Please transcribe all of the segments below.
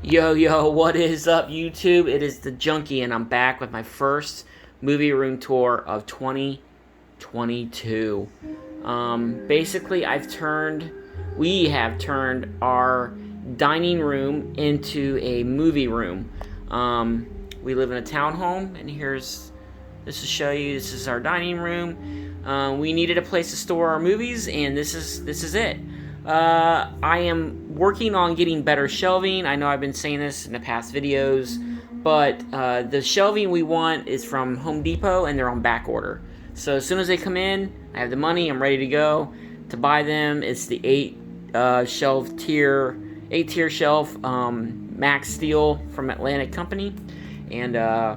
Yo, what is up, YouTube? It is the Junkie, and I'm back with my first movie room tour of 2022. Basically, we have turned our dining room into a movie room. We live in a townhome, and this to show you. This is our dining room. We needed a place to store our movies, and this is it. I am working on getting better shelving. I know I've been saying this in the past videos, but the shelving we want is from Home Depot, and they're on back order. So as soon as they come in, I have the money. I'm ready to go to buy them. It's the 8-tier shelf, Max Steel from Atlantic Company, and I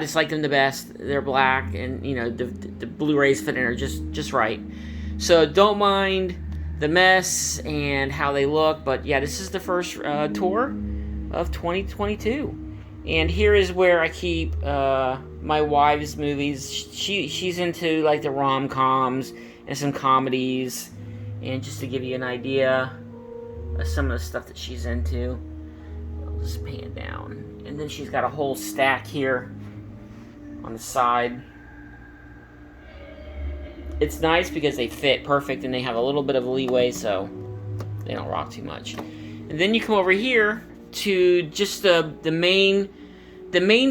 just like them the best. They're black, and the Blu-rays fit in there just right. So don't mind the mess and how they look, but yeah, this is the first tour of 2022, and here is where I keep my wife's movies. She's into like the rom-coms and some comedies, and just to give you an idea of some of the stuff that she's into, I'll just pan it down, and then she's got a whole stack here on the side. It's nice because they fit perfect and they have a little bit of leeway, so they don't rock too much. And then you come over here to just the main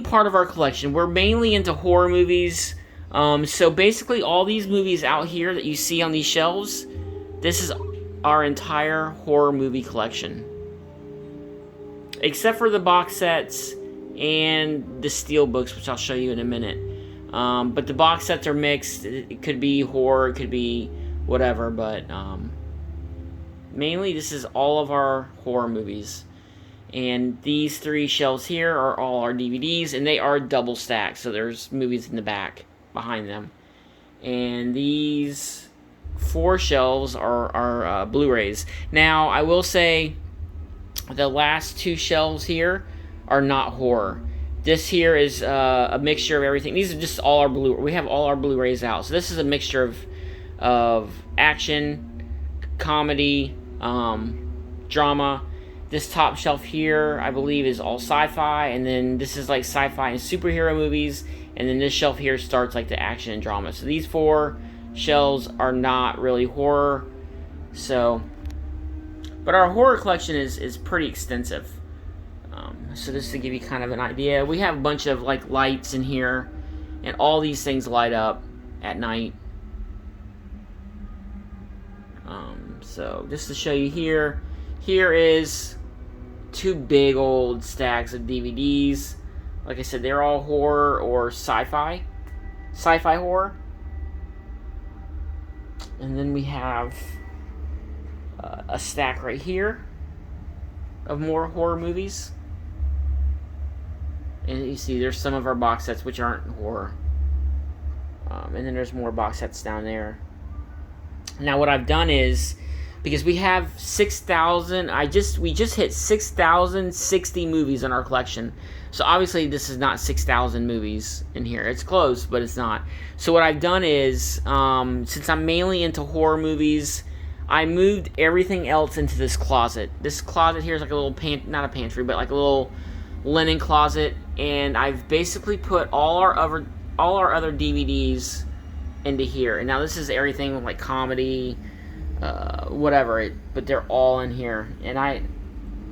part of our collection. We're mainly into horror movies. So basically all these movies out here that you see on these shelves, this is our entire horror movie collection. Except for the box sets and the steel books, which I'll show you in a minute. But the box sets are mixed. It could be horror, it could be whatever, but mainly this is all of our horror movies. And these 3 shelves here are all our DVDs, and they are double stacked, so there's movies in the back behind them. And these 4 shelves are Blu-rays. Now, I will say the last 2 shelves here are not horror. This here is a mixture of everything. These are just all our we have all our Blu-rays out. So this is a mixture of action, comedy, drama. This top shelf here, I believe, is all sci-fi, and then this is like sci-fi and superhero movies, and then this shelf here starts like the action and drama. So these 4 shelves are not really horror. But our horror collection is pretty extensive. So just to give you kind of an idea, we have a bunch of like lights in here, and all these things light up at night. So just to show you here is 2 big old stacks of DVDs. Like I said, they're all horror or sci-fi horror. And then we have a stack right here of more horror movies. And you see there's some of our box sets which aren't horror. And then there's more box sets down there. Now what I've done is, because we have 6,000, we just hit 6,060 movies in our collection. So obviously this is not 6,000 movies in here. It's close, but it's not. So what I've done is, since I'm mainly into horror movies, I moved everything else into this closet. This closet here is like a little not a pantry, but like a little linen closet, and I've basically put all our other DVDs into here. And now this is everything like comedy, whatever, but they're all in here, and I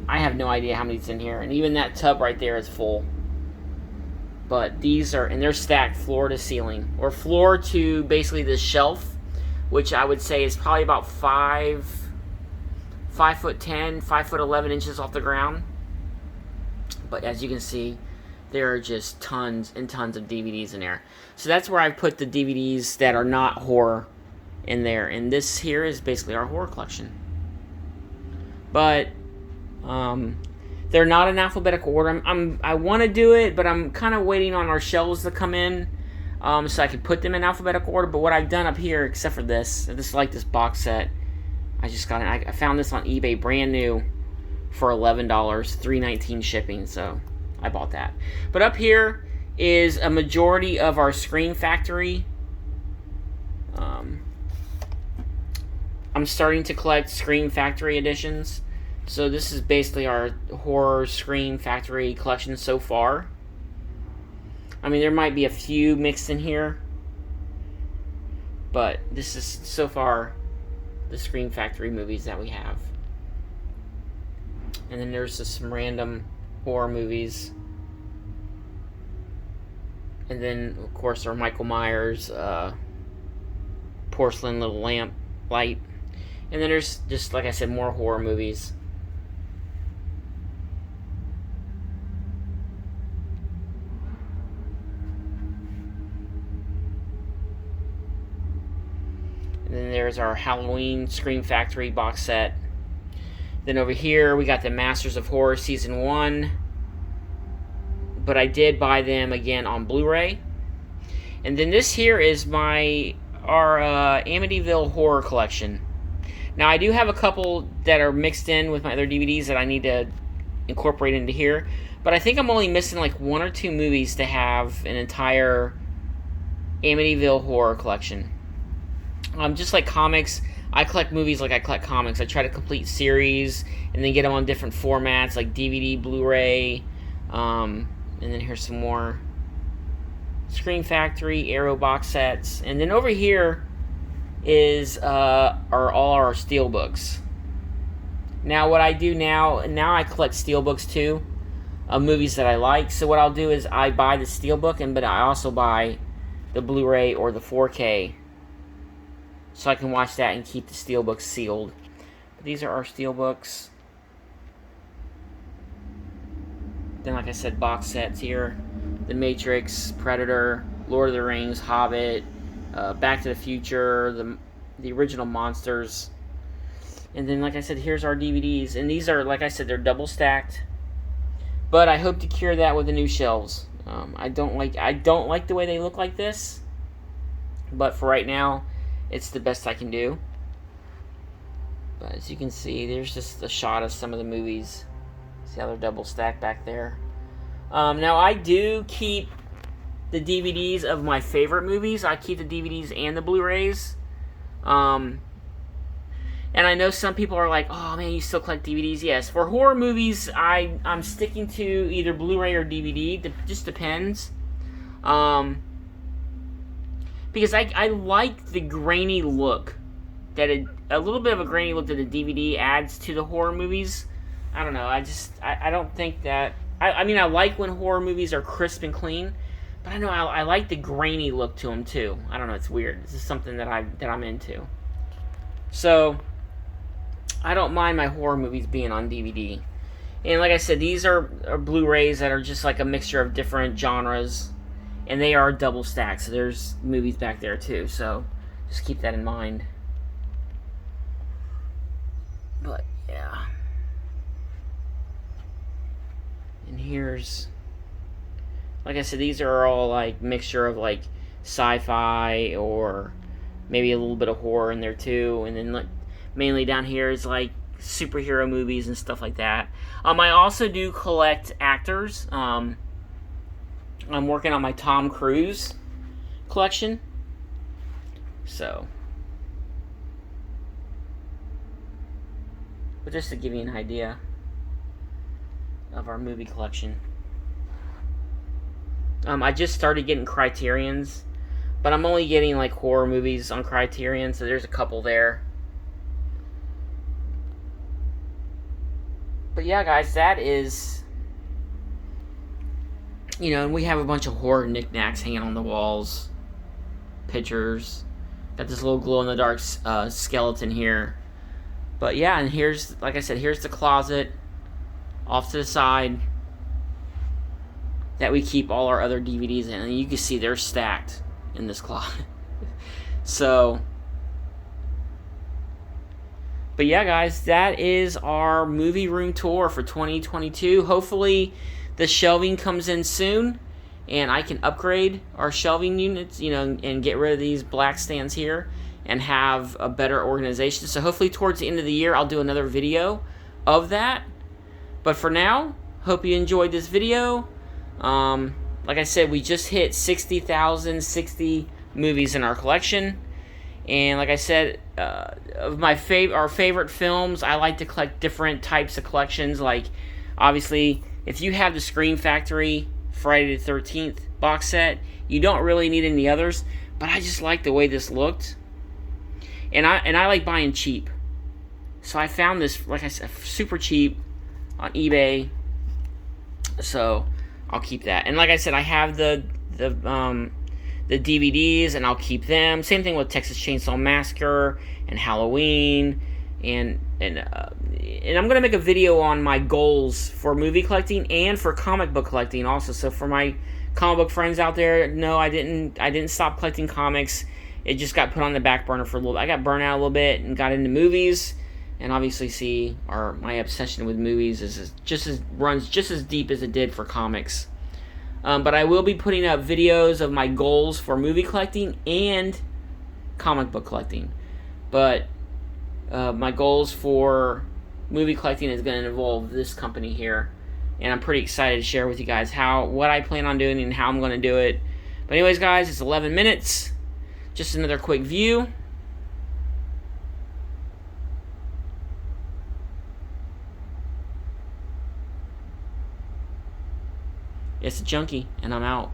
have no idea how many's in here, and even that tub right there is full. But these are, and they're stacked floor to ceiling, or floor to basically this shelf, which I would say is probably about 5'10", 5'11" inches off the ground. But as you can see, there are just tons and tons of DVDs in there. So that's where I put the DVDs that are not horror in there. And this here is basically our horror collection. But they're not in alphabetical order. I want to do it, but I'm kind of waiting on our shelves to come in, so I can put them in alphabetical order. But what I've done up here, except for this is like this box set. I just got it. I found this on eBay brand new for $11, $3.19 shipping, so I bought that. But up here is a majority of our Scream Factory. I'm starting to collect Scream Factory editions. So this is basically our horror Scream Factory collection so far. I mean, there might be a few mixed in here, but this is so far the Scream Factory movies that we have. And then there's just some random horror movies. And then, of course, our Michael Myers porcelain little lamp light. And then there's just, like I said, more horror movies. And then there's our Halloween Scream Factory box set. Then over here we got the Masters of Horror Season 1. But I did buy them again on Blu-ray. And then this here is our Amityville Horror Collection. Now I do have a couple that are mixed in with my other DVDs that I need to incorporate into here. But I think I'm only missing like 1 or 2 movies to have an entire Amityville Horror Collection. Just like comics, I collect movies like I collect comics. I try to complete series and then get them on different formats like DVD, Blu-ray, and then here's some more Scream Factory, Arrow box sets. And then over here is are all our steelbooks. Now what I do now I collect steelbooks too, of movies that I like. So what I'll do is I buy the steelbook, but I also buy the Blu-ray or the 4K. So I can watch that and keep the steelbooks sealed. But these are our steelbooks. Then, like I said, box sets here. The Matrix, Predator, Lord of the Rings, Hobbit, Back to the Future, the original Monsters. And then, like I said, here's our DVDs. And these are, like I said, they're double stacked. But I hope to cure that with the new shelves. I don't like the way they look like this. But for right now, it's the best I can do. But as you can see, there's just a shot of some of the movies. See how they're double stacked back there. Now I do keep the DVDs of my favorite movies. I keep the DVDs and the Blu-rays. And I know some people are like, oh man, you still collect DVDs? Yes. For horror movies, I'm sticking to either Blu-ray or DVD. It just depends. Because I like the grainy look that a little bit of a grainy look that the DVD adds to the horror movies. I don't know. I don't think that. I mean, I like when horror movies are crisp and clean, but I know I like the grainy look to them too. I don't know. It's weird. This is something that I'm into. So I don't mind my horror movies being on DVD. And like I said, these are Blu-rays that are just like a mixture of different genres. And they are double stacked, so there's movies back there too, so just keep that in mind. But, yeah. And here's, like I said, these are all like mixture of like sci-fi or maybe a little bit of horror in there too. And then like mainly down here is like superhero movies and stuff like that. I also do collect actors. I'm working on my Tom Cruise collection. So. But just to give you an idea of our movie collection. I just started getting Criterions. But I'm only getting like horror movies on Criterion. So there's a couple there. But yeah, guys, that is... You know, and we have a bunch of horror knickknacks hanging on the walls. Pictures. Got this little glow-in-the-dark skeleton here. But yeah, and here's, like I said, here's the closet off to the side that we keep all our other DVDs in. And you can see they're stacked in this closet. So, but yeah, guys, that is our movie room tour for 2022. Hopefully the shelving comes in soon, and I can upgrade our shelving units, you know, and get rid of these black stands here and have a better organization. So hopefully towards the end of the year, I'll do another video of that. But for now, hope you enjoyed this video. Like I said, we just hit 60,060 movies in our collection. And like I said, of our favorite films, I like to collect different types of collections. Like, obviously, if you have the Scream Factory Friday the 13th box set, you don't really need any others. But I just like the way this looked, and I like buying cheap. So I found this, like I said, super cheap on eBay. So I'll keep that. And like I said, I have the DVDs, and I'll keep them. Same thing with Texas Chainsaw Massacre and Halloween, and I'm gonna make a video on my goals for movie collecting and for comic book collecting also. So for my comic book friends out there, no, I didn't stop collecting comics. It just got put on the back burner for a little bit. I got burnt out a little bit and got into movies, and obviously my obsession with movies runs just as deep as it did for comics. But I will be putting up videos of my goals for movie collecting and comic book collecting. But my goals for movie collecting is going to involve this company here. And I'm pretty excited to share with you guys what I plan on doing and how I'm going to do it. But anyways, guys, it's 11 minutes. Just another quick view. It's a junkie, and I'm out.